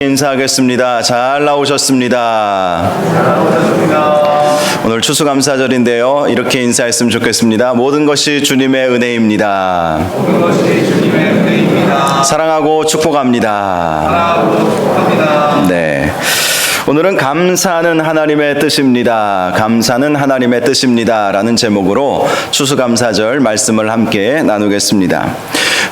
인사하겠습니다. 잘 나오셨습니다. 오늘 추수감사절인데요. 이렇게 인사했으면 좋겠습니다. 모든 것이 주님의 은혜입니다. 사랑하고 축복합니다. 네. 오늘은 감사는 하나님의 뜻입니다. 감사는 하나님의 뜻입니다. 라는 제목으로 추수감사절 말씀을 함께 나누겠습니다.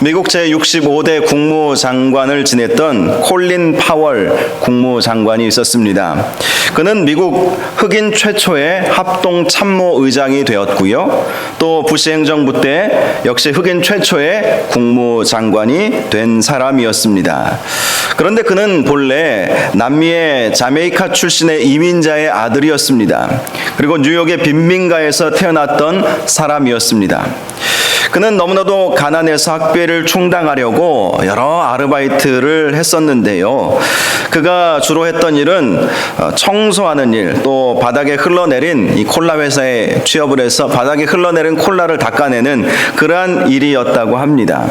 미국 제65대 국무장관을 지냈던 콜린 파월 국무장관이 있었습니다. 그는 미국 흑인 최초의 합동 참모의장이 되었고요. 또 부시 행정부 때 역시 흑인 최초의 국무장관이 된 사람이었습니다. 그런데 그는 본래 남미의 자메이카 출신의 이민자의 아들이었습니다. 그리고 뉴욕의 빈민가에서 태어났던 사람이었습니다. 그는 너무나도 가난해서 학비를 충당하려고 여러 아르바이트를 했었는데요. 그가 주로 했던 일은 청소하는 일, 또 바닥에 흘러내린 이 콜라 회사에 취업을 해서 바닥에 흘러내린 콜라를 닦아내는 그러한 일이었다고 합니다.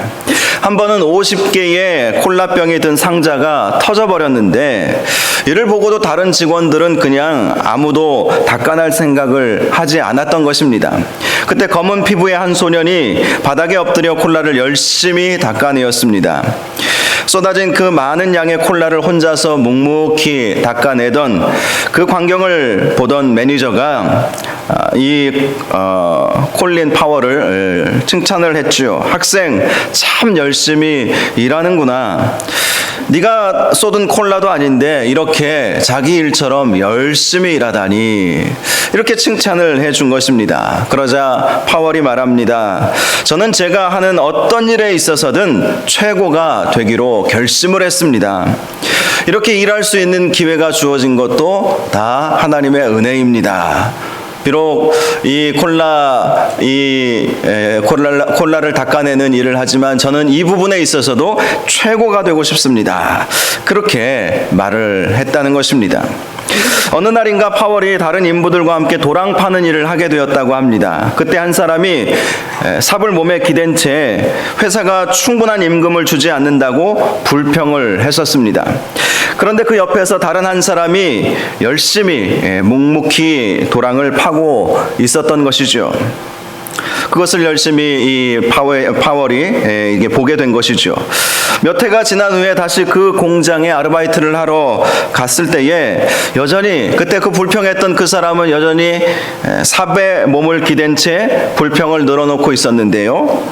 한 번은 50개의 콜라병이 든 상자가 터져버렸는데 이를 보고도 다른 직원들은 그냥 아무도 닦아낼 생각을 하지 않았던 것입니다. 그때 검은 피부의 한 소년이 바닥에 엎드려 콜라를 열심히 닦아내었습니다. 쏟아진 그 많은 양의 콜라를 혼자서 묵묵히 닦아내던 그 광경을 보던 매니저가 콜린 파월을 칭찬을 했죠. 학생 참 열심히 일하는구나. 네가 쏟은 콜라도 아닌데 이렇게 자기 일처럼 열심히 일하다니, 이렇게 칭찬을 해준 것입니다. 그러자 파월이 말합니다. 저는 제가 하는 어떤 일에 있어서든 최고가 되기로 결심을 했습니다. 이렇게 일할 수 있는 기회가 주어진 것도 다 하나님의 은혜입니다. 비록 이 콜라를 닦아내는 일을 하지만 저는 이 부분에 있어서도 최고가 되고 싶습니다. 그렇게 말을 했다는 것입니다. 어느 날인가 파월이 다른 인부들과 함께 도랑 파는 일을 하게 되었다고 합니다. 그때 한 사람이 삽을 몸에 기댄 채 회사가 충분한 임금을 주지 않는다고 불평을 했었습니다. 그런데 그 옆에서 다른 한 사람이 열심히 묵묵히 도랑을 파고 있었던 것이죠. 그것을 열심히 이 파월이 이게 보게 된 것이죠. 몇 해가 지난 후에 다시 그 공장에 아르바이트를 하러 갔을 때에 여전히 그때 그 불평했던 그 사람은 여전히 삽에 몸을 기댄 채 불평을 늘어놓고 있었는데요.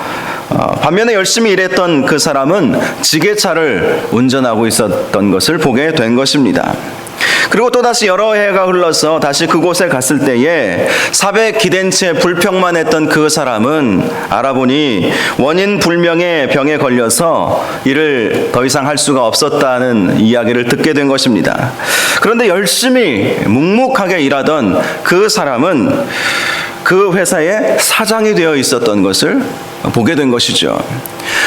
반면에 열심히 일했던 그 사람은 지게차를 운전하고 있었던 것을 보게 된 것입니다. 그리고 또다시 여러 해가 흘러서 다시 그곳에 갔을 때에 삽에 기댄 채 불평만 했던 그 사람은 알아보니 원인 불명의 병에 걸려서 일을 더 이상 할 수가 없었다는 이야기를 듣게 된 것입니다. 그런데 열심히 묵묵하게 일하던 그 사람은 그 회사의 사장이 되어 있었던 것을 보게 된 것이죠.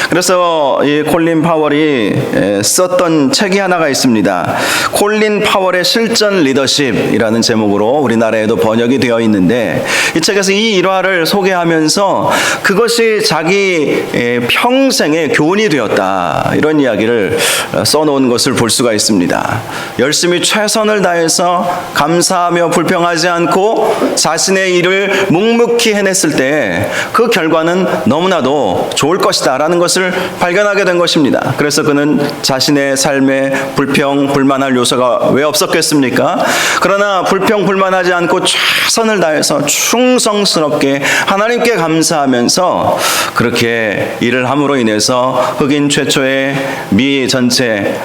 그래서 이 콜린 파월이 썼던 책이 하나가 있습니다. 콜린 파월의 실전 리더십이라는 제목으로 우리나라에도 번역이 되어 있는데, 이 책에서 이 일화를 소개하면서 그것이 자기 평생의 교훈이 되었다, 이런 이야기를 써놓은 것을 볼 수가 있습니다. 열심히 최선을 다해서 감사하며 불평하지 않고 자신의 일을 묵묵히 해냈을 때 그 결과는 너무나도 좋을 것이다 라는 것을 발견하게 된 것입니다. 그래서 그는 자신의 삶에 불평, 불만할 요소가 왜 없었겠습니까? 그러나 불평, 불만하지 않고 최선을 다해서 충성스럽게 하나님께 감사하면서 그렇게 일을 함으로 인해서 흑인 최초의 미 전체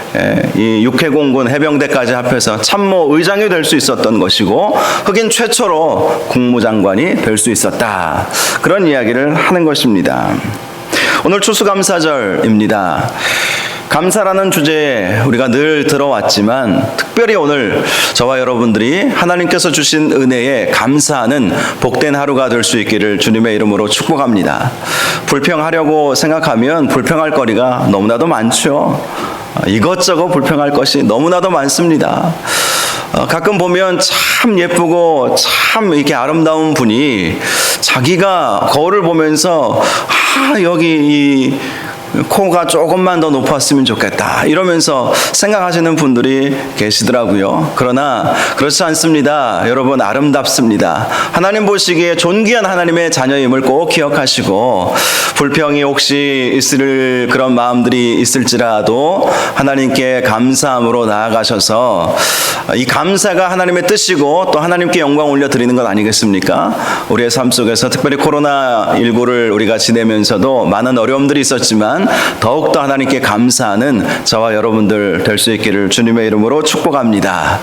이 육해공군 해병대까지 합해서 참모의장이 될 수 있었던 것이고, 흑인 최초로 국무장관이 될 수 있었다, 그런 이야기를 하는 것입니다. 오늘 추수감사절입니다. 감사라는 주제에 우리가 늘 들어왔지만 특별히 오늘 저와 여러분들이 하나님께서 주신 은혜에 감사하는 복된 하루가 될 수 있기를 주님의 이름으로 축복합니다. 불평하려고 생각하면 불평할 거리가 너무나도 많죠. 이것저것 불평할 것이 너무나도 많습니다. 가끔 보면 참 예쁘고 참 이렇게 아름다운 분이 자기가 거울을 보면서 여기 이 코가 조금만 더 높았으면 좋겠다 이러면서 생각하시는 분들이 계시더라고요. 그러나 그렇지 않습니다. 여러분, 아름답습니다. 하나님 보시기에 존귀한 하나님의 자녀임을 꼭 기억하시고, 불평이 혹시 있을 그런 마음들이 있을지라도 하나님께 감사함으로 나아가셔서, 이 감사가 하나님의 뜻이고 또 하나님께 영광 올려드리는 것 아니겠습니까? 우리의 삶 속에서 특별히 코로나19를 우리가 지내면서도 많은 어려움들이 있었지만 더욱더 하나님께 감사하는 저와 여러분들 될 수 있기를 주님의 이름으로 축복합니다.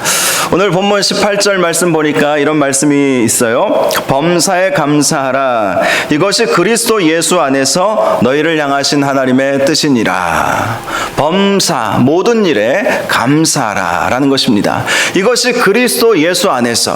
오늘 본문 18절 말씀 보니까 이런 말씀이 있어요. 범사에 감사하라. 이것이 그리스도 예수 안에서 너희를 향하신 하나님의 뜻이니라. 범사, 모든 일에 감사하라 라는 것입니다. 이것이 그리스도 예수 안에서,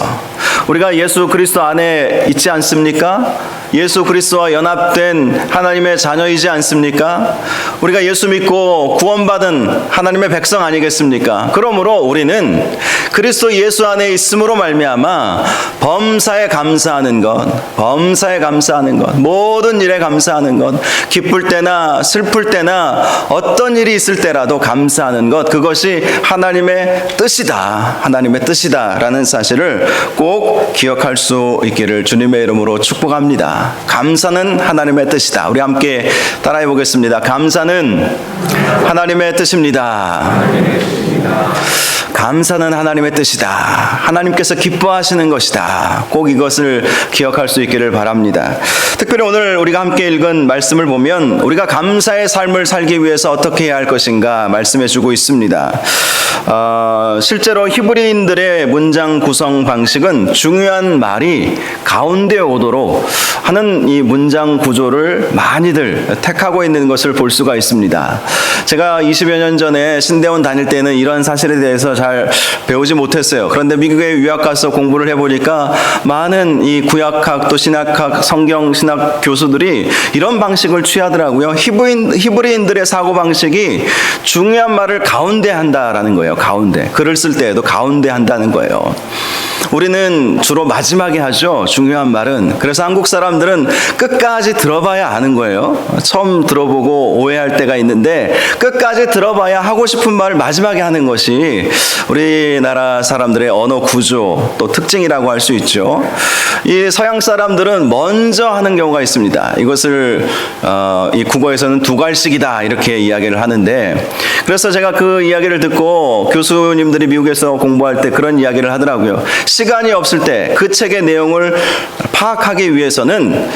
우리가 예수 그리스도 안에 있지 않습니까? 예수 그리스도와 연합된 하나님의 자녀이지 않습니까? 우리가 예수 믿고 구원받은 하나님의 백성 아니겠습니까? 그러므로 우리는 그리스도 예수 안에 있음으로 말미암아 범사에 감사하는 것, 범사에 감사하는 것, 모든 일에 감사하는 것, 기쁠 때나 슬플 때나 어떤 일이 있을 때라도 감사하는 것, 그것이 하나님의 뜻이다, 하나님의 뜻이다라는 사실을 꼭 기억할 수 있기를 주님의 이름으로 축복합니다. 감사는 하나님의 뜻이다. 우리 함께 따라해 보겠습니다. 감사는 하나님의 뜻입니다. 감사는 하나님의 뜻이다. 하나님께서 기뻐하시는 것이다. 꼭 이것을 기억할 수 있기를 바랍니다. 특별히 오늘 우리가 함께 읽은 말씀을 보면 우리가 감사의 삶을 살기 위해서 어떻게 해야 할 것인가 말씀해 주고 있습니다. 실제로 히브리인들의 문장 구성 방식은 중요한 말이 가운데 오도록 하는 이 문장 구조를 많이들 택하고 있는 것을 볼 수가 있습니다. 제가 20여 년 전에 신대원 다닐 때는 이런 사실에 대해서 잘 배우지 못했어요. 그런데 미국에 유학 가서 공부를 해보니까 많은 이 구약학 또 신학학 성경 신학 교수들이 이런 방식을 취하더라고요. 히브리인들의 사고 방식이 중요한 말을 가운데 한다라는 거예요. 가운데. 글을 쓸 때에도 가운데 한다는 거예요. 우리는 주로 마지막에 하죠. 중요한 말은. 그래서 한국 사람들은 끝까지 들어봐야 아는 거예요. 처음 들어보고 오해할 때가 있는데 끝까지 들어봐야 하고 싶은 말을 마지막에 하는 것이 우리나라 사람들의 언어 구조 또 특징이라고 할 수 있죠. 이 서양 사람들은 먼저 하는 경우가 있습니다. 이것을 이 국어에서는 두갈식이다 이렇게 이야기를 하는데, 그래서 제가 그 이야기를 듣고 교수님들이 미국에서 공부할 때 그런 이야기를 하더라고요. 시간이 없을 때 그 책의 내용을 파악하기 위해서는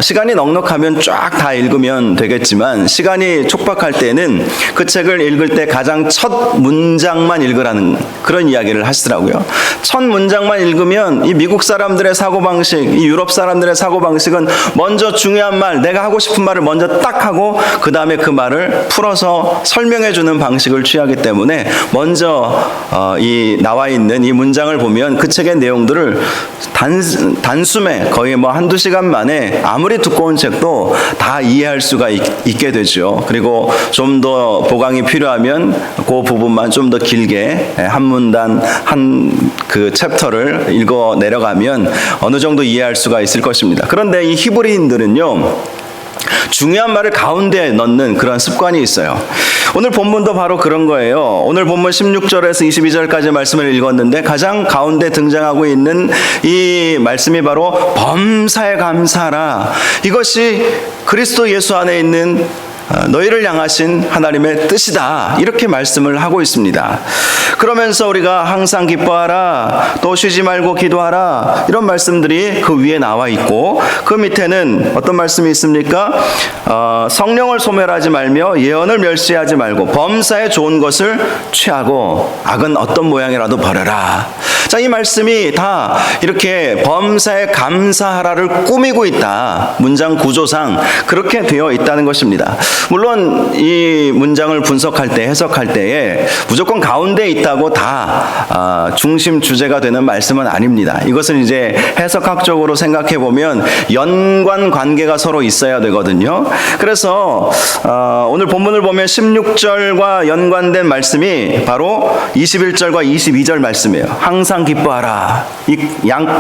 시간이 넉넉하면 쫙 다 읽으면 되겠지만 시간이 촉박할 때는 그 책을 읽을 때 가장 첫 문장만 읽으라는 그런 이야기를 하시더라고요. 첫 문장만 읽으면 이 미국 사람들의 사고방식, 이 유럽 사람들의 사고방식은 먼저 중요한 말, 내가 하고 싶은 말을 먼저 딱 하고 그 다음에 그 말을 풀어서 설명해 주는 방식을 취하기 때문에 먼저 이 나와 있는 이 문장을 보면 그 책의 내용들을 단숨에 거의 뭐 한두 시간 만에 아무리 두꺼운 책도 다 이해할 수가 있게 되죠. 그리고 좀 더 보강이 필요하면 그 부분만 좀 더 길게 한 문단 한 그 챕터를 읽어 내려가면 어느 정도 이해할 수가 있을 것입니다. 그런데 이 히브리인들은요, 중요한 말을 가운데 넣는 그런 습관이 있어요. 오늘 본문도 바로 그런 거예요. 오늘 본문 16절에서 22절까지 말씀을 읽었는데 가장 가운데 등장하고 있는 이 말씀이 바로 범사에 감사하라. 이것이 그리스도 예수 안에 있는 너희를 향하신 하나님의 뜻이다. 이렇게 말씀을 하고 있습니다. 그러면서 우리가 항상 기뻐하라, 또 쉬지 말고 기도하라, 이런 말씀들이 그 위에 나와 있고, 그 밑에는 어떤 말씀이 있습니까? 성령을 소멸하지 말며 예언을 멸시하지 말고 범사에 좋은 것을 취하고 악은 어떤 모양이라도 버려라. 자, 이 말씀이 다 이렇게 범사에 감사하라를 꾸미고 있다. 문장 구조상 그렇게 되어 있다는 것입니다. 물론 이 문장을 분석할 때, 해석할 때에 무조건 가운데 있다고 다 중심 주제가 되는 말씀은 아닙니다. 이것은 이제 해석학적으로 생각해 보면 연관 관계가 서로 있어야 되거든요. 그래서 오늘 본문을 보면 16절과 연관된 말씀이 바로 21절과 22절 말씀이에요. 항상 항상 기뻐하라.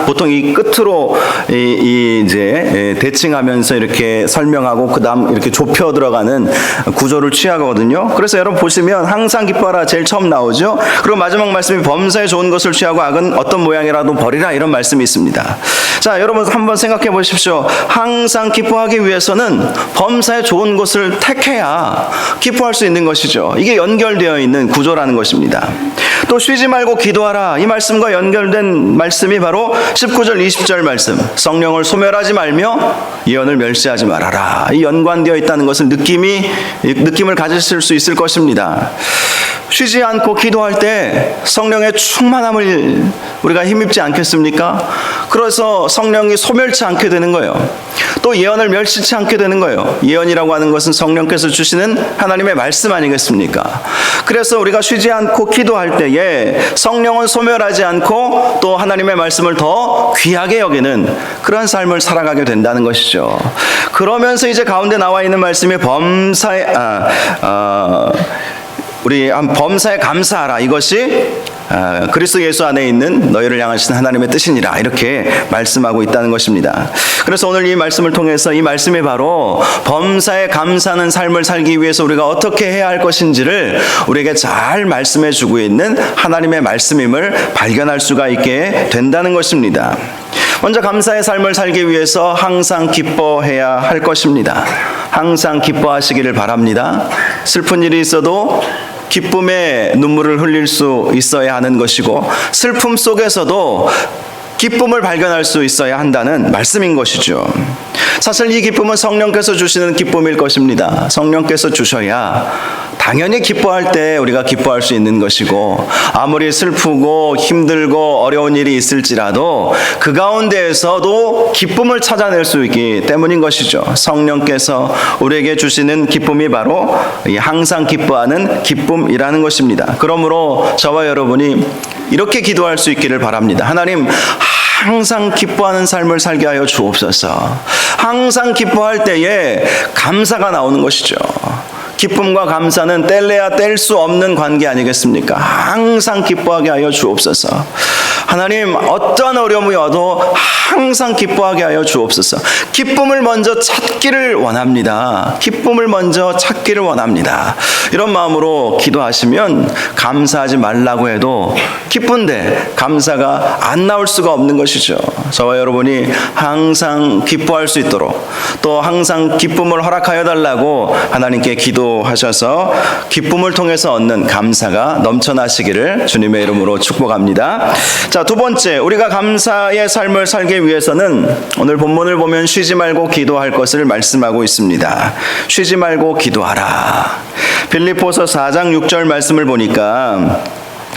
보통 이 끝으로 이제 대칭하면서 이렇게 설명하고 그다음 이렇게 좁혀 들어가는 구조를 취하거든요. 그래서 여러분 보시면 항상 기뻐하라 제일 처음 나오죠. 그리고 마지막 말씀이 범사에 좋은 것을 취하고 악은 어떤 모양이라도 버리라, 이런 말씀이 있습니다. 자, 여러분 한번 생각해 보십시오. 항상 기뻐하기 위해서는 범사에 좋은 것을 택해야 기뻐할 수 있는 것이죠. 이게 연결되어 있는 구조라는 것입니다. 또 쉬지 말고 기도하라, 이 말씀과 연결된 말씀이 바로 19절 20절 말씀, 성령을 소멸하지 말며 예언을 멸시하지 말아라. 이 연관되어 있다는 것을 느낌을 가지실 수 있을 것입니다. 쉬지 않고 기도할 때 성령의 충만함을 우리가 힘입지 않겠습니까? 그래서 성령이 소멸치 않게 되는 거예요. 또 예언을 멸시치 않게 되는 거예요. 예언이라고 하는 것은 성령께서 주시는 하나님의 말씀 아니겠습니까? 그래서 우리가 쉬지 않고 기도할 때에 성령은 소멸하지 않고 또 하나님의 말씀을 더 귀하게 여기는 그런 삶을 살아가게 된다는 것이죠. 그러면서 이제 가운데 나와 있는 말씀이 우리 범사에 감사하라, 이것이 그리스도 예수 안에 있는 너희를 향하신 하나님의 뜻이니라, 이렇게 말씀하고 있다는 것입니다. 그래서 오늘 이 말씀을 통해서 이 말씀이 바로 범사에 감사하는 삶을 살기 위해서 우리가 어떻게 해야 할 것인지를 우리에게 잘 말씀해 주고 있는 하나님의 말씀임을 발견할 수가 있게 된다는 것입니다. 먼저 감사의 삶을 살기 위해서 항상 기뻐해야 할 것입니다. 항상 기뻐하시기를 바랍니다. 슬픈 일이 있어도 기쁨의 눈물을 흘릴 수 있어야 하는 것이고, 슬픔 속에서도 기쁨을 발견할 수 있어야 한다는 말씀인 것이죠. 사실 이 기쁨은 성령께서 주시는 기쁨일 것입니다. 성령께서 주셔야 당연히 기뻐할 때 우리가 기뻐할 수 있는 것이고, 아무리 슬프고 힘들고 어려운 일이 있을지라도 그 가운데에서도 기쁨을 찾아낼 수 있기 때문인 것이죠. 성령께서 우리에게 주시는 기쁨이 바로 항상 기뻐하는 기쁨이라는 것입니다. 그러므로 저와 여러분이 이렇게 기도할 수 있기를 바랍니다. 하나님, 항상 기뻐하는 삶을 살게 하여 주옵소서. 항상 기뻐할 때에 감사가 나오는 것이죠. 기쁨과 감사는 뗄래야 뗄 수 없는 관계 아니겠습니까? 항상 기뻐하게 하여 주옵소서. 하나님, 어떠한 어려움이 와도 항상 기뻐하게 하여 주옵소서. 기쁨을 먼저 찾기를 원합니다. 기쁨을 먼저 찾기를 원합니다. 이런 마음으로 기도하시면 감사하지 말라고 해도 기쁜데 감사가 안 나올 수가 없는 것이죠. 저와 여러분이 항상 기뻐할 수 있도록, 또 항상 기쁨을 허락하여 달라고 하나님께 기도하셔서 기쁨을 통해서 얻는 감사가 넘쳐나시기를 주님의 이름으로 축복합니다. 자, 두 번째, 우리가 감사의 삶을 살기 위해서는 오늘 본문을 보면 쉬지 말고 기도할 것을 말씀하고 있습니다. 쉬지 말고 기도하라. 빌립보서 4장 6절 말씀을 보니까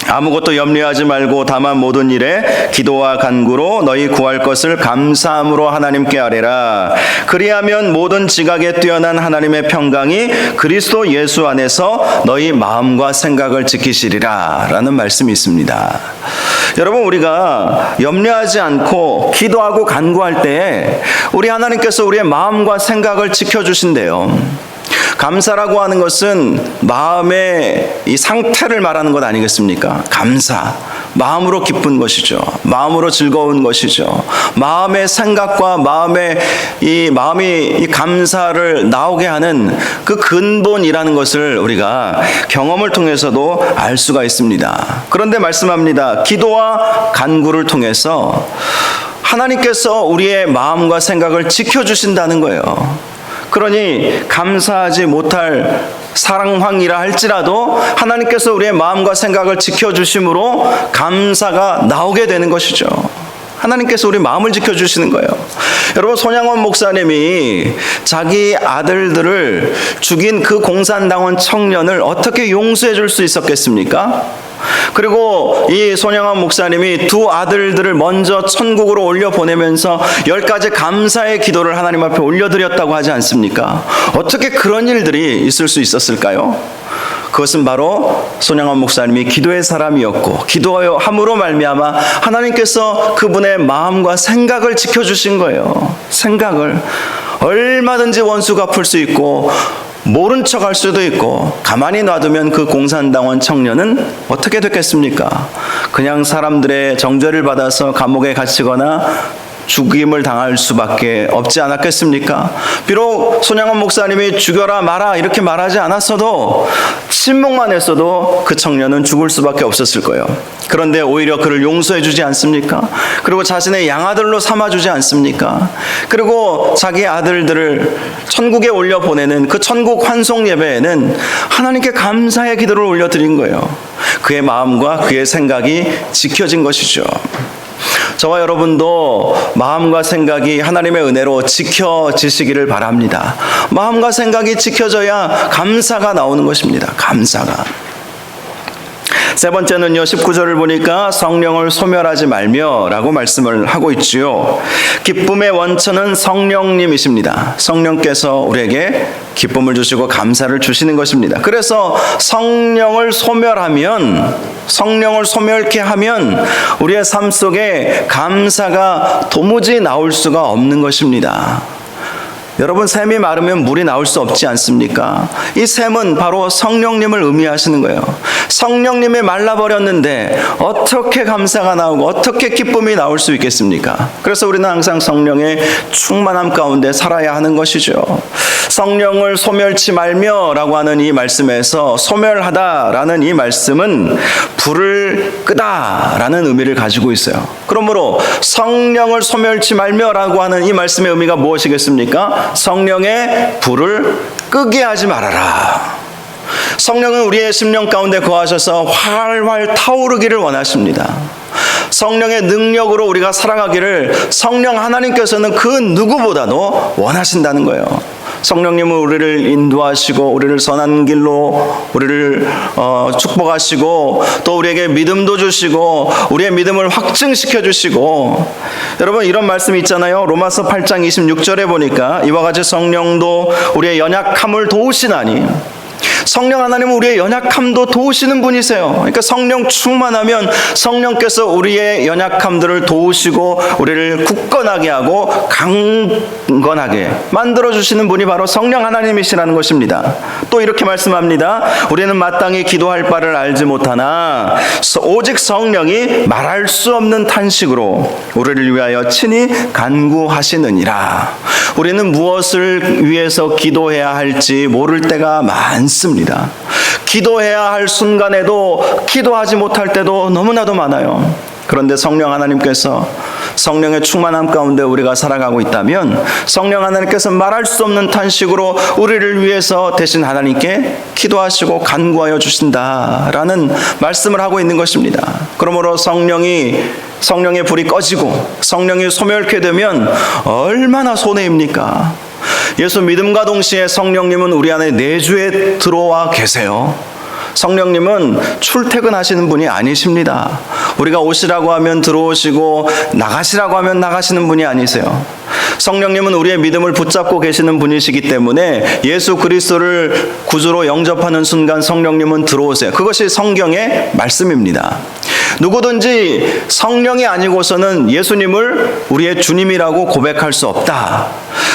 아무것도 염려하지 말고 다만 모든 일에 기도와 간구로 너희 구할 것을 감사함으로 하나님께 아뢰라. 그리하면 모든 지각에 뛰어난 하나님의 평강이 그리스도 예수 안에서 너희 마음과 생각을 지키시리라 라는 말씀이 있습니다. 여러분, 우리가 염려하지 않고 기도하고 간구할 때 우리 하나님께서 우리의 마음과 생각을 지켜주신대요. 감사라고 하는 것은 마음의 이 상태를 말하는 것 아니겠습니까? 감사, 마음으로 기쁜 것이죠. 마음으로 즐거운 것이죠. 마음의 생각과 마음이 이 감사를 나오게 하는 그 근본이라는 것을 우리가 경험을 통해서도 알 수가 있습니다. 그런데 말씀합니다. 기도와 간구를 통해서 하나님께서 우리의 마음과 생각을 지켜주신다는 거예요. 그러니 감사하지 못할 상황이라 할지라도 하나님께서 우리의 마음과 생각을 지켜주심으로 감사가 나오게 되는 것이죠. 하나님께서 우리 마음을 지켜주시는 거예요. 여러분, 손양원 목사님이 자기 아들들을 죽인 그 공산당원 청년을 어떻게 용서해 줄 수 있었겠습니까? 그리고 이 손양원 목사님이 두 아들들을 먼저 천국으로 올려보내면서 10가지 감사의 기도를 하나님 앞에 올려드렸다고 하지 않습니까? 어떻게 그런 일들이 있을 수 있었을까요? 그것은 바로 손양원 목사님이 기도의 사람이었고, 기도함으로 말미암아 하나님께서 그분의 마음과 생각을 지켜주신 거예요. 생각을. 얼마든지 원수가 풀 수 있고 모른 척 할 수도 있고, 가만히 놔두면 그 공산당원 청년은 어떻게 됐겠습니까? 그냥 사람들의 정죄를 받아서 감옥에 갇히거나 죽임을 당할 수밖에 없지 않았겠습니까? 비록 손양원 목사님이 죽여라 마라 이렇게 말하지 않았어도 침묵만 했어도 그 청년은 죽을 수밖에 없었을 거예요. 그런데 오히려 그를 용서해 주지 않습니까? 그리고 자신의 양아들로 삼아주지 않습니까? 그리고 자기 아들들을 천국에 올려보내는 그 천국 환송 예배에는 하나님께 감사의 기도를 올려드린 거예요. 그의 마음과 그의 생각이 지켜진 것이죠. 저와 여러분도 마음과 생각이 하나님의 은혜로 지켜지시기를 바랍니다. 마음과 생각이 지켜져야 감사가 나오는 것입니다. 감사가. 세 번째는요, 19절을 보니까 성령을 소멸하지 말며 라고 말씀을 하고 있지요. 기쁨의 원천은 성령님이십니다. 성령께서 우리에게 기쁨을 주시고 감사를 주시는 것입니다. 그래서 성령을 소멸케 하면 우리의 삶 속에 감사가 도무지 나올 수가 없는 것입니다. 여러분, 샘이 마르면 물이 나올 수 없지 않습니까? 이 샘은 바로 성령님을 의미하시는 거예요. 성령님이 말라버렸는데 어떻게 감사가 나오고 어떻게 기쁨이 나올 수 있겠습니까? 그래서 우리는 항상 성령의 충만함 가운데 살아야 하는 것이죠. 성령을 소멸치 말며 라고 하는 이 말씀에서 소멸하다라는 이 말씀은 불을 끄다 라는 의미를 가지고 있어요. 그러므로 성령을 소멸치 말며 라고 하는 이 말씀의 의미가 무엇이겠습니까? 성령의 불을 끄게 하지 말아라. 성령은 우리의 심령 가운데 거하셔서 활활 타오르기를 원하십니다. 성령의 능력으로 우리가 살아가기를 성령 하나님께서는 그 누구보다도 원하신다는 거예요. 성령님은 우리를 인도하시고 우리를 선한 길로 우리를 축복하시고 또 우리에게 믿음도 주시고 우리의 믿음을 확증시켜 주시고, 여러분 이런 말씀이 있잖아요. 로마서 8장 26절에 보니까 이와 같이 성령도 우리의 연약함을 도우시나니, 성령 하나님은 우리의 연약함도 도우시는 분이세요. 그러니까 성령 충만하면 성령께서 우리의 연약함들을 도우시고 우리를 굳건하게 하고 강건하게 만들어주시는 분이 바로 성령 하나님이시라는 것입니다. 또 이렇게 말씀합니다. 우리는 마땅히 기도할 바를 알지 못하나 오직 성령이 말할 수 없는 탄식으로 우리를 위하여 친히 간구하시느니라. 우리는 무엇을 위해서 기도해야 할지 모를 때가 많습니다. 기도해야 할 순간에도 기도하지 못할 때도 너무나도 많아요. 그런데 성령 하나님께서 성령의 충만함 가운데 우리가 살아가고 있다면 성령 하나님께서 말할 수 없는 탄식으로 우리를 위해서 대신 하나님께 기도하시고 간구하여 주신다라는 말씀을 하고 있는 것입니다. 그러므로 성령의 불이 꺼지고 성령이 소멸케 되면 얼마나 손해입니까? 예수 믿음과 동시에 성령님은 우리 안에 내주에 들어와 계세요. 성령님은 출퇴근하시는 분이 아니십니다. 우리가 오시라고 하면 들어오시고 나가시라고 하면 나가시는 분이 아니세요. 성령님은 우리의 믿음을 붙잡고 계시는 분이시기 때문에 예수 그리스도를 구주로 영접하는 순간 성령님은 들어오세요. 그것이 성경의 말씀입니다. 누구든지 성령이 아니고서는 예수님을 우리의 주님이라고 고백할 수 없다.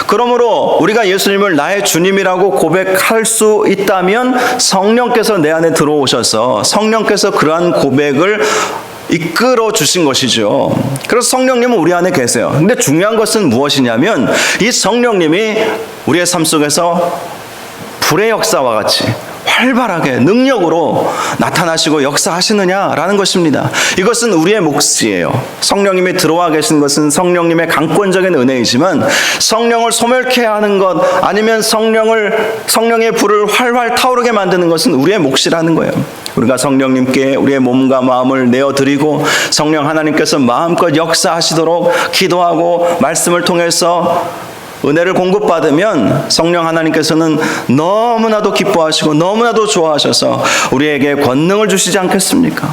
그러므로 우리가 예수님을 나의 주님이라고 고백할 수 있다면 성령께서 내 안에 들어오셔서 성령께서 그러한 고백을 이끌어 주신 것이죠. 그래서 성령님은 우리 안에 계세요. 근데 중요한 것은 무엇이냐면 이 성령님이 우리의 삶 속에서 불의 역사와 같이 활발하게 능력으로 나타나시고 역사하시느냐라는 것입니다. 이것은 우리의 몫이에요. 성령님이 들어와 계신 것은 성령님의 강권적인 은혜이지만 성령을 소멸케 하는 것 아니면 성령의 불을 활활 타오르게 만드는 것은 우리의 몫이라는 거예요. 우리가 성령님께 우리의 몸과 마음을 내어드리고 성령 하나님께서 마음껏 역사하시도록 기도하고 말씀을 통해서 은혜를 공급받으면 성령 하나님께서는 너무나도 기뻐하시고 너무나도 좋아하셔서 우리에게 권능을 주시지 않겠습니까?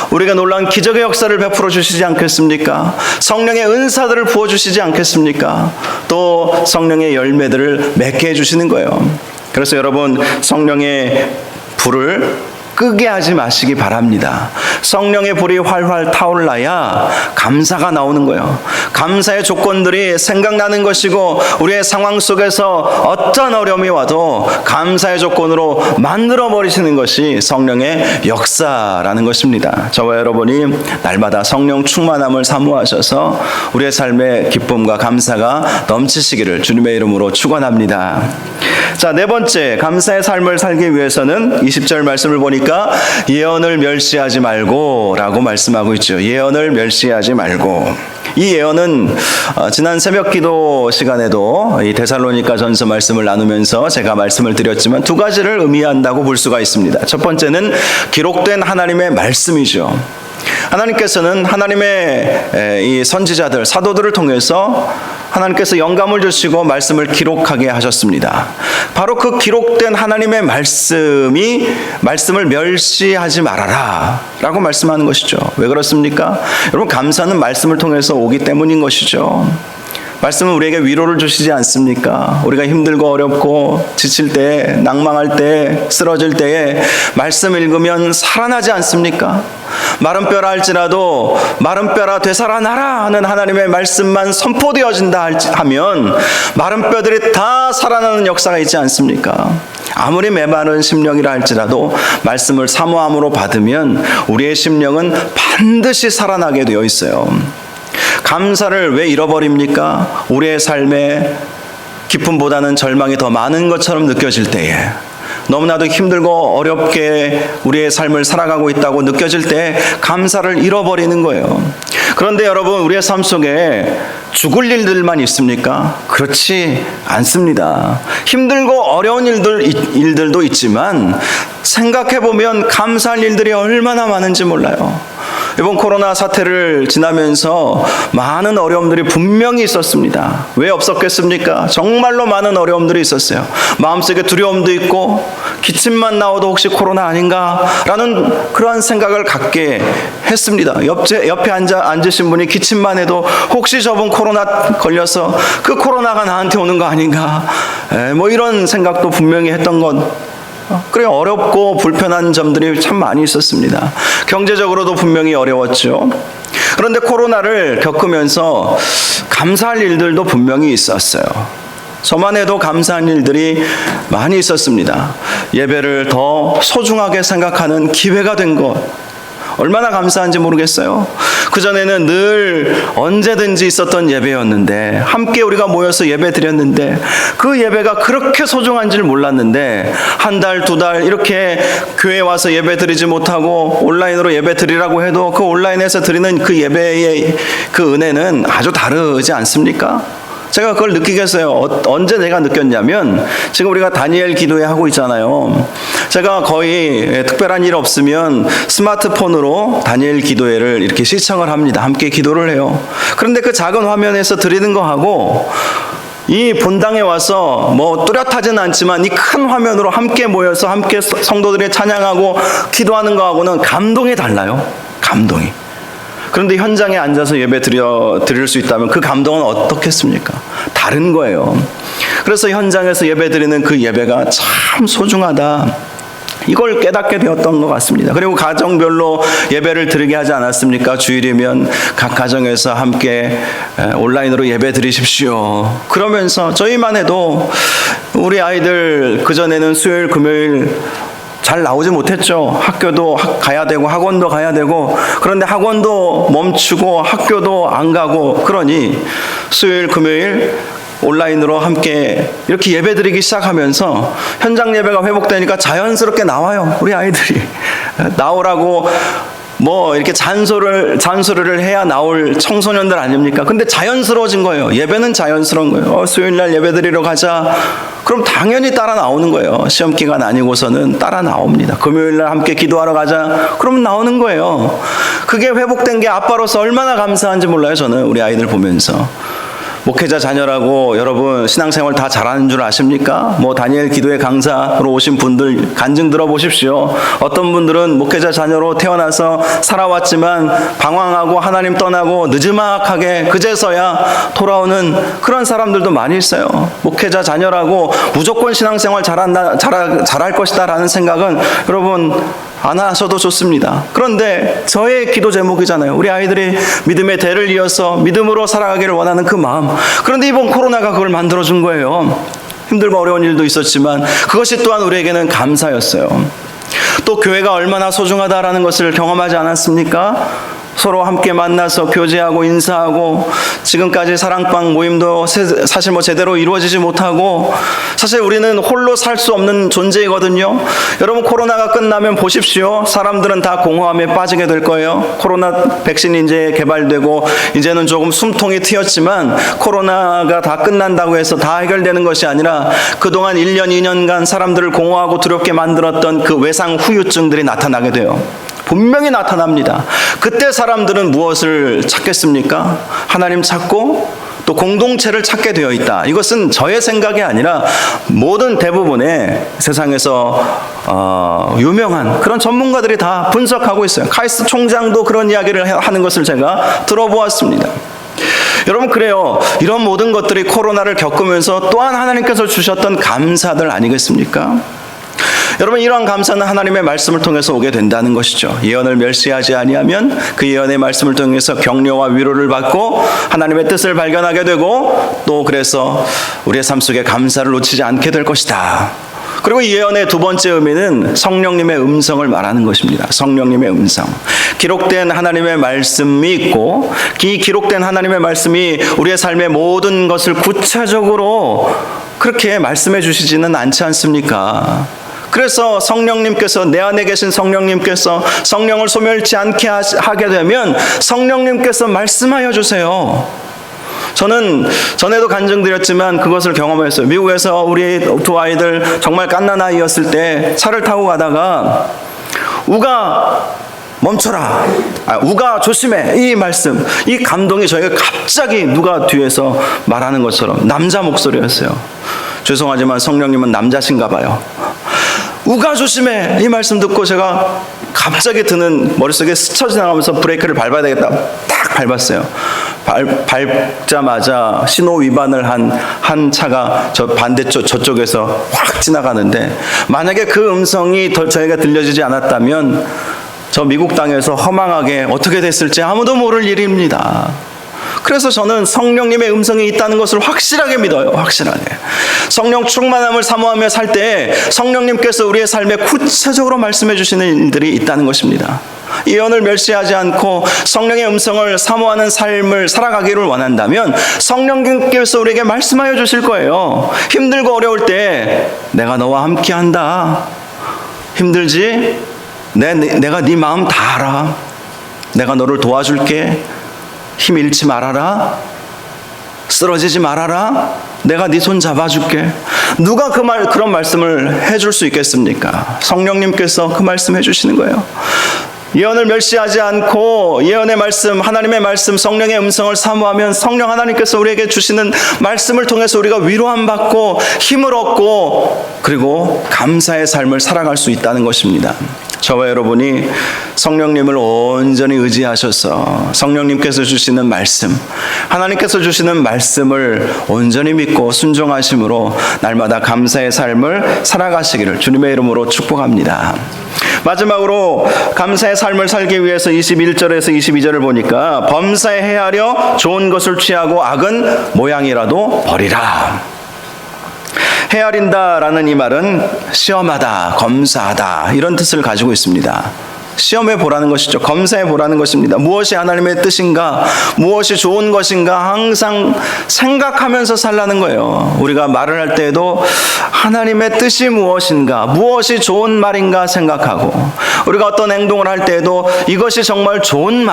우리가 놀라운 기적의 역사를 베풀어 주시지 않겠습니까? 성령의 은사들을 부어주시지 않겠습니까? 또 성령의 열매들을 맺게 해주시는 거예요. 그래서 여러분 성령의 불을 끄게 하지 마시기 바랍니다. 성령의 불이 활활 타올라야 감사가 나오는 거예요. 감사의 조건들이 생각나는 것이고 우리의 상황 속에서 어떤 어려움이 와도 감사의 조건으로 만들어 버리시는 것이 성령의 역사라는 것입니다. 저와 여러분이 날마다 성령 충만함을 사모하셔서 우리의 삶에 기쁨과 감사가 넘치시기를 주님의 이름으로 축원합니다. 자, 네 번째, 감사의 삶을 살기 위해서는 20절 말씀을 보니까 예언을 멸시하지 말고 라고 말씀하고 있죠. 예언을 멸시하지 말고. 이 예언은 지난 새벽 기도 시간에도 이 데살로니가 전서 말씀을 나누면서 제가 말씀을 드렸지만 두 가지를 의미한다고 볼 수가 있습니다. 첫 번째는 기록된 하나님의 말씀이죠. 하나님께서는 하나님의 이 선지자들, 사도들을 통해서 하나님께서 영감을 주시고 말씀을 기록하게 하셨습니다. 바로 그 기록된 하나님의 말씀을 멸시하지 말아라 라고 말씀하는 것이죠. 왜 그렇습니까? 여러분, 감사는 말씀을 통해서 오기 때문인 것이죠. 말씀은 우리에게 위로를 주시지 않습니까? 우리가 힘들고 어렵고 지칠 때, 낭망할 때, 쓰러질 때에 말씀 읽으면 살아나지 않습니까? 마른 뼈라 할지라도 마른 뼈라 되살아나라 하는 하나님의 말씀만 선포되어진다 하면 마른 뼈들이 다 살아나는 역사가 있지 않습니까? 아무리 메마른 심령이라 할지라도 말씀을 사모함으로 받으면 우리의 심령은 반드시 살아나게 되어 있어요. 감사를 왜 잃어버립니까? 우리의 삶에 기쁨보다는 절망이 더 많은 것처럼 느껴질 때에, 너무나도 힘들고 어렵게 우리의 삶을 살아가고 있다고 느껴질 때 감사를 잃어버리는 거예요. 그런데 여러분, 우리의 삶 속에 죽을 일들만 있습니까? 그렇지 않습니다. 힘들고 어려운 일들도 있지만 생각해보면 감사할 일들이 얼마나 많은지 몰라요. 이번 코로나 사태를 지나면서 많은 어려움들이 분명히 있었습니다. 왜 없었겠습니까? 정말로 많은 어려움들이 있었어요. 마음속에 두려움도 있고 기침만 나와도 혹시 코로나 아닌가라는 그런 생각을 갖게 했습니다. 옆에 앉으신 분이 기침만 해도 혹시 저분 코로나 걸려서 그 코로나가 나한테 오는 거 아닌가, 뭐 이런 생각도 분명히 했던 것. 그래, 어렵고 불편한 점들이 참 많이 있었습니다. 경제적으로도 분명히 어려웠죠. 그런데 코로나를 겪으면서 감사할 일들도 분명히 있었어요. 저만 해도 감사한 일들이 많이 있었습니다. 예배를 더 소중하게 생각하는 기회가 된 것, 얼마나 감사한지 모르겠어요. 그전에는 늘 언제든지 있었던 예배였는데, 함께 우리가 모여서 예배 드렸는데 그 예배가 그렇게 소중한 줄 몰랐는데, 한 달, 두 달 이렇게 교회에 와서 예배 드리지 못하고 온라인으로 예배 드리라고 해도 그 온라인에서 드리는 그 예배의 그 은혜는 아주 다르지 않습니까? 제가 그걸 느끼겠어요. 언제 내가 느꼈냐면, 지금 우리가 다니엘 기도회 하고 있잖아요. 제가 거의 특별한 일 없으면 스마트폰으로 다니엘 기도회를 이렇게 시청을 합니다. 함께 기도를 해요. 그런데 그 작은 화면에서 드리는 거하고 이 본당에 와서 뭐 뚜렷하지는 않지만 이 큰 화면으로 함께 모여서 함께 성도들이 찬양하고 기도하는 거하고는 감동이 달라요. 감동이. 그런데 현장에 앉아서 예배 드릴 수 있다면 그 감동은 어떻겠습니까? 다른 거예요. 그래서 현장에서 예배 드리는 그 예배가 참 소중하다, 이걸 깨닫게 되었던 것 같습니다. 그리고 가정별로 예배를 드리게 하지 않았습니까? 주일이면 각 가정에서 함께 온라인으로 예배 드리십시오. 그러면서 저희만 해도 우리 아이들 그전에는 수요일, 금요일 잘 나오지 못했죠. 학교도 가야 되고 학원도 가야 되고, 그런데 학원도 멈추고 학교도 안 가고, 그러니 수요일, 금요일 온라인으로 함께 이렇게 예배드리기 시작하면서 현장 예배가 회복되니까 자연스럽게 나와요. 우리 아이들이 나오라고 뭐 이렇게 잔소리를 해야 나올 청소년들 아닙니까? 근데 자연스러워진 거예요. 예배는 자연스러운 거예요. 수요일날 예배 드리러 가자. 그럼 당연히 따라 나오는 거예요. 시험 기간 아니고서는 따라 나옵니다. 금요일날 함께 기도하러 가자. 그러면 나오는 거예요. 그게 회복된 게 아빠로서 얼마나 감사한지 몰라요. 저는 우리 아이들 보면서. 목회자 자녀라고 여러분 신앙생활 다 잘하는 줄 아십니까? 뭐 다니엘 기도회 강사로 오신 분들 간증 들어보십시오. 어떤 분들은 목회자 자녀로 태어나서 살아왔지만 방황하고 하나님 떠나고 느지막하게 그제서야 돌아오는 그런 사람들도 많이 있어요. 목회자 자녀라고 무조건 신앙생활 잘할 것이다 라는 생각은 여러분 안 하셔도 좋습니다. 그런데 저의 기도 제목이잖아요. 우리 아이들이 믿음의 대를 이어서 믿음으로 살아가기를 원하는 그 마음. 그런데 이번 코로나가 그걸 만들어준 거예요. 힘들고 어려운 일도 있었지만 그것이 또한 우리에게는 감사였어요. 또 교회가 얼마나 소중하다라는 것을 경험하지 않았습니까? 서로 함께 만나서 교제하고 인사하고 지금까지 사랑방 모임도 사실 제대로 이루어지지 못하고 사실 우리는 홀로 살 수 없는 존재이거든요. 여러분 코로나가 끝나면 보십시오. 사람들은 다 공허함에 빠지게 될 거예요. 코로나 백신이 이제 개발되고 이제는 조금 숨통이 트였지만 코로나가 다 끝난다고 해서 다 해결되는 것이 아니라 그동안 1년, 2년간 사람들을 공허하고 두렵게 만들었던 그 외상 후유증들이 나타나게 돼요. 분명히 나타납니다. 그때 사람들은 무엇을 찾겠습니까? 하나님 찾고 또 공동체를 찾게 되어 있다. 이것은 저의 생각이 아니라 모든 대부분의 세상에서 유명한 그런 전문가들이 다 분석하고 있어요. 카이스트 총장도 그런 이야기를 하는 것을 제가 들어보았습니다. 여러분 그래요. 이런 모든 것들이 코로나를 겪으면서 또한 하나님께서 주셨던 감사들 아니겠습니까? 여러분 이러한 감사는 하나님의 말씀을 통해서 오게 된다는 것이죠. 예언을 멸시하지 아니하면 그 예언의 말씀을 통해서 격려와 위로를 받고 하나님의 뜻을 발견하게 되고 또 그래서 우리의 삶 속에 감사를 놓치지 않게 될 것이다. 그리고 이 예언의 두 번째 의미는 성령님의 음성을 말하는 것입니다. 성령님의 음성. 기록된 하나님의 말씀이 있고 이 기록된 하나님의 말씀이 우리의 삶의 모든 것을 구체적으로 그렇게 말씀해 주시지는 않지 않습니까? 그래서 성령님께서 내 안에 계신 성령님께서 성령을 소멸치 않게 하게 되면 성령님께서 말씀하여 주세요. 저는 전에도 간증드렸지만 그것을 경험했어요. 미국에서 우리 두 아이들 정말 갓난 아이였을 때 차를 타고 가다가 우가 멈춰라. 우가 조심해. 이 말씀, 이 감동이 저희가 갑자기 누가 뒤에서 말하는 것처럼 남자 목소리였어요. 죄송하지만 성령님은 남자신가 봐요. 우가 조심해. 이 말씀 듣고 제가 갑자기 드는 머릿속에 스쳐 지나가면서 브레이크를 밟아야 되겠다. 딱 밟았어요. 밟자마자 신호 위반을 한 차가 저 반대쪽 저쪽에서 확 지나가는데 만약에 그 음성이 저희가 들려지지 않았다면 저 미국 땅에서 허망하게 어떻게 됐을지 아무도 모를 일입니다. 그래서 저는 성령님의 음성이 있다는 것을 확실하게 믿어요. 확실하게. 성령 충만함을 사모하며 살 때 성령님께서 우리의 삶에 구체적으로 말씀해 주시는 일들이 있다는 것입니다. 예언을 멸시하지 않고 성령의 음성을 사모하는 삶을 살아가기를 원한다면 성령님께서 우리에게 말씀하여 주실 거예요. 힘들고 어려울 때 내가 너와 함께한다. 힘들지? 내가 네 마음 다 알아. 내가 너를 도와줄게. 힘 잃지 말아라. 쓰러지지 말아라. 내가 네 손 잡아줄게. 누가 그런 말씀을 해줄 수 있겠습니까? 성령님께서 그 말씀 해주시는 거예요. 예언을 멸시하지 않고 예언의 말씀, 하나님의 말씀, 성령의 음성을 사모하면 성령 하나님께서 우리에게 주시는 말씀을 통해서 우리가 위로함 받고 힘을 얻고 그리고 감사의 삶을 살아갈 수 있다는 것입니다. 저와 여러분이 성령님을 온전히 의지하셔서 성령님께서 주시는 말씀, 하나님께서 주시는 말씀을 온전히 믿고 순종하심으로 날마다 감사의 삶을 살아가시기를 주님의 이름으로 축복합니다. 마지막으로 감사의 삶을 살기 위해서 21절에서 22절을 보니까 범사에 헤아려 좋은 것을 취하고 악은 모양이라도 버리라. 헤아린다라는 이 말은 시험하다, 검사하다 이런 뜻을 가지고 있습니다. 시험해 보라는 것이죠. 검사해 보라는 것입니다. 무엇이 하나님의 뜻인가, 무엇이 좋은 것인가 항상 생각하면서 살라는 거예요. 우리가 말을 할 때에도 하나님의 뜻이 무엇인가, 무엇이 좋은 말인가 생각하고, 우리가 어떤 행동을 할 때에도 이것이 정말 좋은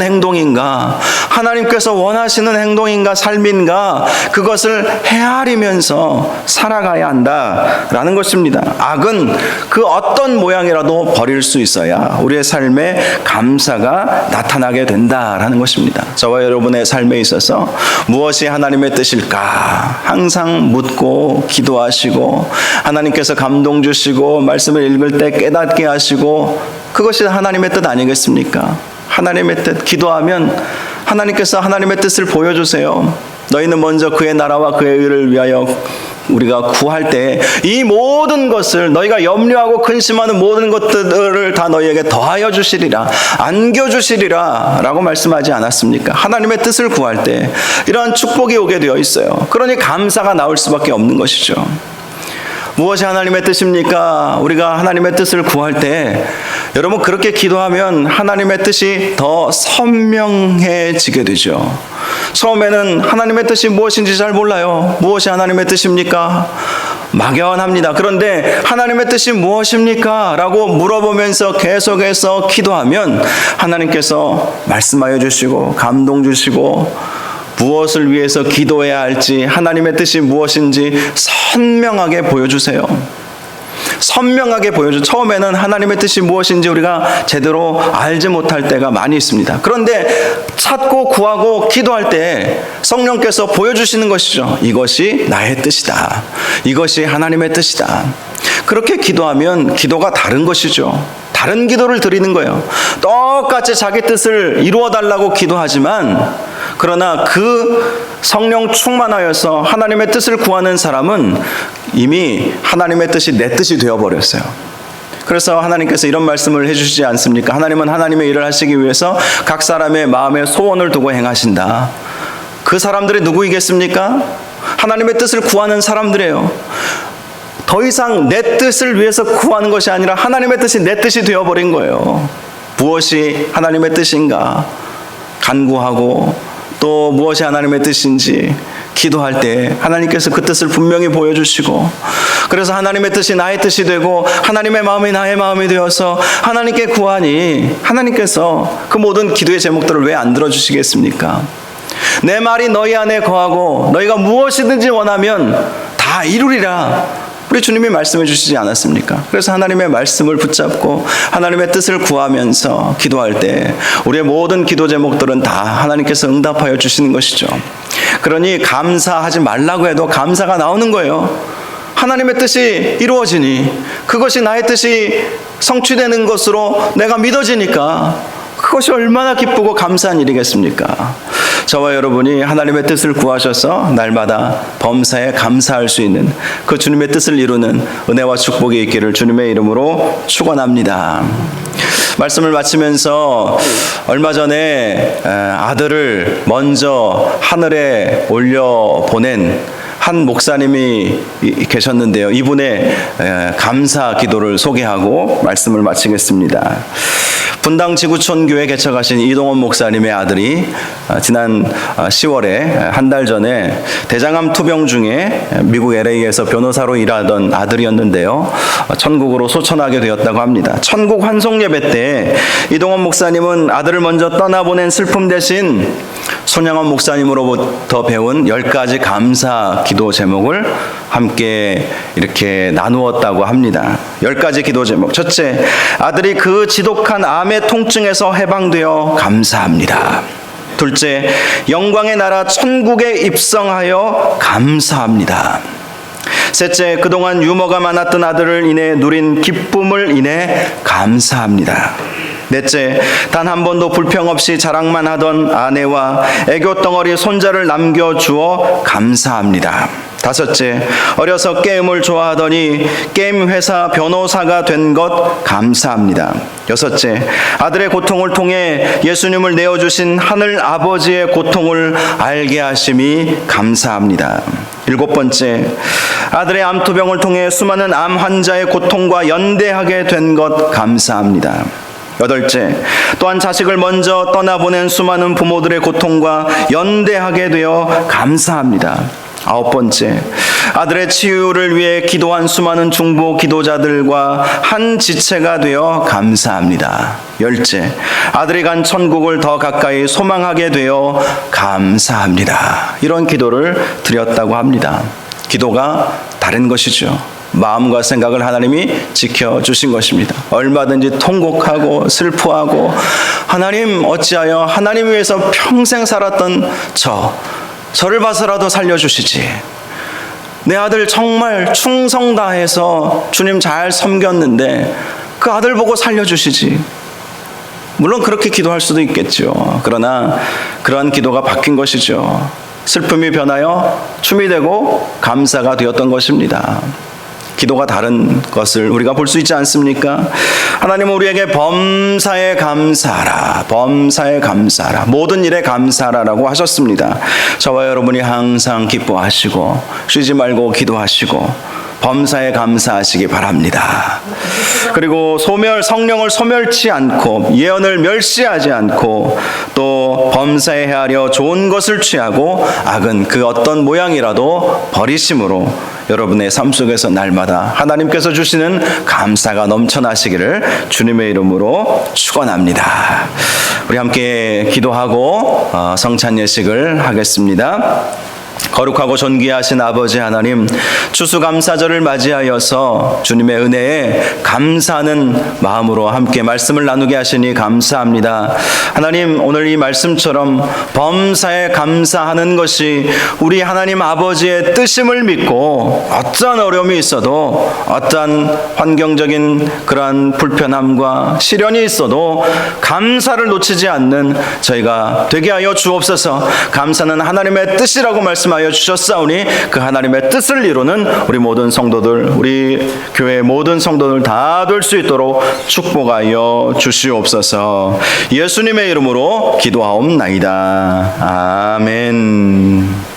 행동인가, 하나님께서 원하시는 행동인가, 삶인가, 그것을 헤아리면서 살아가야 한다라는 것입니다. 악은 그 어떤 모양이라도 버릴 수 있어야 우리의 삶에 감사가 나타나게 된다라는 것입니다. 저와 여러분의 삶에 있어서 무엇이 하나님의 뜻일까 항상 묻고 기도하시고 하나님께서 감동 주시고 말씀을 읽을 때 깨닫게 하시고 그것이 하나님의 뜻 아니겠습니까? 하나님의 뜻 기도하면 하나님께서 하나님의 뜻을 보여주세요. 너희는 먼저 그의 나라와 그의 의를 위하여 우리가 구할 때 이 모든 것을 너희가 염려하고 근심하는 모든 것들을 다 너희에게 더하여 주시리라, 안겨주시리라 라고 말씀하지 않았습니까? 하나님의 뜻을 구할 때 이러한 축복이 오게 되어 있어요. 그러니 감사가 나올 수밖에 없는 것이죠. 무엇이 하나님의 뜻입니까? 우리가 하나님의 뜻을 구할 때 여러분 그렇게 기도하면 하나님의 뜻이 더 선명해지게 되죠. 처음에는 하나님의 뜻이 무엇인지 잘 몰라요. 무엇이 하나님의 뜻입니까? 막연합니다. 그런데 하나님의 뜻이 무엇입니까? 라고 물어보면서 계속해서 기도하면 하나님께서 말씀하여 주시고 감동 주시고 무엇을 위해서 기도해야 할지 하나님의 뜻이 무엇인지 선명하게 보여주세요. 선명하게 보여줘. 처음에는 하나님의 뜻이 무엇인지 우리가 제대로 알지 못할 때가 많이 있습니다. 그런데 찾고 구하고 기도할 때 성령께서 보여주시는 것이죠. 이것이 나의 뜻이다. 이것이 하나님의 뜻이다. 그렇게 기도하면 기도가 다른 것이죠. 다른 기도를 드리는 거예요. 똑같이 자기 뜻을 이루어 달라고 기도하지만 그러나 그 성령 충만하여서 하나님의 뜻을 구하는 사람은 이미 하나님의 뜻이 내 뜻이 되어버렸어요. 그래서 하나님께서 이런 말씀을 해주시지 않습니까? 하나님은 하나님의 일을 하시기 위해서 각 사람의 마음에 소원을 두고 행하신다. 그 사람들이 누구이겠습니까? 하나님의 뜻을 구하는 사람들이에요. 더 이상 내 뜻을 위해서 구하는 것이 아니라 하나님의 뜻이 내 뜻이 되어버린 거예요. 무엇이 하나님의 뜻인가 간구하고 또 무엇이 하나님의 뜻인지 기도할 때 하나님께서 그 뜻을 분명히 보여주시고 그래서 하나님의 뜻이 나의 뜻이 되고 하나님의 마음이 나의 마음이 되어서 하나님께 구하니 하나님께서 그 모든 기도의 제목들을 왜 안 들어주시겠습니까? 내 말이 너희 안에 거하고 너희가 무엇이든지 원하면 다 이루리라. 우리 주님이 말씀해 주시지 않았습니까? 그래서 하나님의 말씀을 붙잡고 하나님의 뜻을 구하면서 기도할 때 우리의 모든 기도 제목들은 다 하나님께서 응답하여 주시는 것이죠. 그러니 감사하지 말라고 해도 감사가 나오는 거예요. 하나님의 뜻이 이루어지니 그것이 나의 뜻이 성취되는 것으로 내가 믿어지니까 그것이 얼마나 기쁘고 감사한 일이겠습니까? 저와 여러분이 하나님의 뜻을 구하셔서 날마다 범사에 감사할 수 있는 그 주님의 뜻을 이루는 은혜와 축복이 있기를 주님의 이름으로 축원합니다. 말씀을 마치면서 얼마 전에 아들을 먼저 하늘에 올려보낸 한 목사님이 계셨는데요. 이분의 감사 기도를 소개하고 말씀을 마치겠습니다. 분당 지구촌 교회 개척하신 이동원 목사님의 아들이 지난 10월에 한 달 전에 대장암 투병 중에 미국 LA에서 변호사로 일하던 아들이었는데요. 천국으로 소천하게 되었다고 합니다. 천국 환송 예배 때 이동원 목사님은 아들을 먼저 떠나보낸 슬픔 대신 손양원 목사님으로부터 배운 10가지 감사 기도 제목을 함께 이렇게 나누었다고 합니다. 10가지 기도 제목. 첫째, 아들이 그 지독한 암의 통증에서 해방되어 감사합니다. 둘째, 영광의 나라 천국에 입성하여 감사합니다. 셋째, 그동안 유머가 많았던 아들을 인해 누린 기쁨을 인해 감사합니다. 넷째, 단 한 번도 불평 없이 자랑만 하던 아내와 애교 덩어리 손자를 남겨주어 감사합니다. 다섯째, 어려서 게임을 좋아하더니 게임 회사 변호사가 된 것 감사합니다. 여섯째, 아들의 고통을 통해 예수님을 내어주신 하늘 아버지의 고통을 알게 하심이 감사합니다. 일곱 번째, 아들의 암투병을 통해 수많은 암 환자의 고통과 연대하게 된 것 감사합니다. 여덟째, 또한 자식을 먼저 떠나보낸 수많은 부모들의 고통과 연대하게 되어 감사합니다. 아홉 번째, 아들의 치유를 위해 기도한 수많은 중보 기도자들과 한 지체가 되어 감사합니다. 열째, 아들이 간 천국을 더 가까이 소망하게 되어 감사합니다. 이런 기도를 드렸다고 합니다. 기도가 다른 것이죠. 마음과 생각을 하나님이 지켜주신 것입니다. 얼마든지 통곡하고 슬퍼하고 하나님 어찌하여 하나님 위해서 평생 살았던 저를 봐서라도 살려주시지. 내 아들 정말 충성 다해서 주님 잘 섬겼는데 그 아들 보고 살려주시지. 물론 그렇게 기도할 수도 있겠죠. 그러나 그러한 기도가 바뀐 것이죠. 슬픔이 변하여 춤이 되고 감사가 되었던 것입니다. 기도가 다른 것을 우리가 볼 수 있지 않습니까? 하나님은 우리에게 범사에 감사하라, 범사에 감사하라, 모든 일에 감사하라라고 하셨습니다. 저와 여러분이 항상 기뻐하시고 쉬지 말고 기도하시고 범사에 감사하시기 바랍니다. 그리고 성령을 소멸치 않고 예언을 멸시하지 않고 또 범사에 헤아려 좋은 것을 취하고 악은 그 어떤 모양이라도 버리심으로 여러분의 삶 속에서 날마다 하나님께서 주시는 감사가 넘쳐나시기를 주님의 이름으로 축원합니다. 우리 함께 기도하고 성찬 예식을 하겠습니다. 거룩하고 존귀하신 아버지 하나님, 추수감사절을 맞이하여서 주님의 은혜에 감사하는 마음으로 함께 말씀을 나누게 하시니 감사합니다. 하나님, 오늘 이 말씀처럼 범사에 감사하는 것이 우리 하나님 아버지의 뜻임을 믿고 어떠한 어려움이 있어도 어떠한 환경적인 그러한 불편함과 시련이 있어도 감사를 놓치지 않는 저희가 되게 하여 주옵소서. 감사는 하나님의 뜻이라고 말씀하여 주셨사오니 그 하나님의 뜻을 이루는 우리 모든 성도들, 우리 교회의 모든 성도들 다 될 수 있도록 축복하여 주시옵소서. 예수님의 이름으로 기도하옵나이다. 아멘.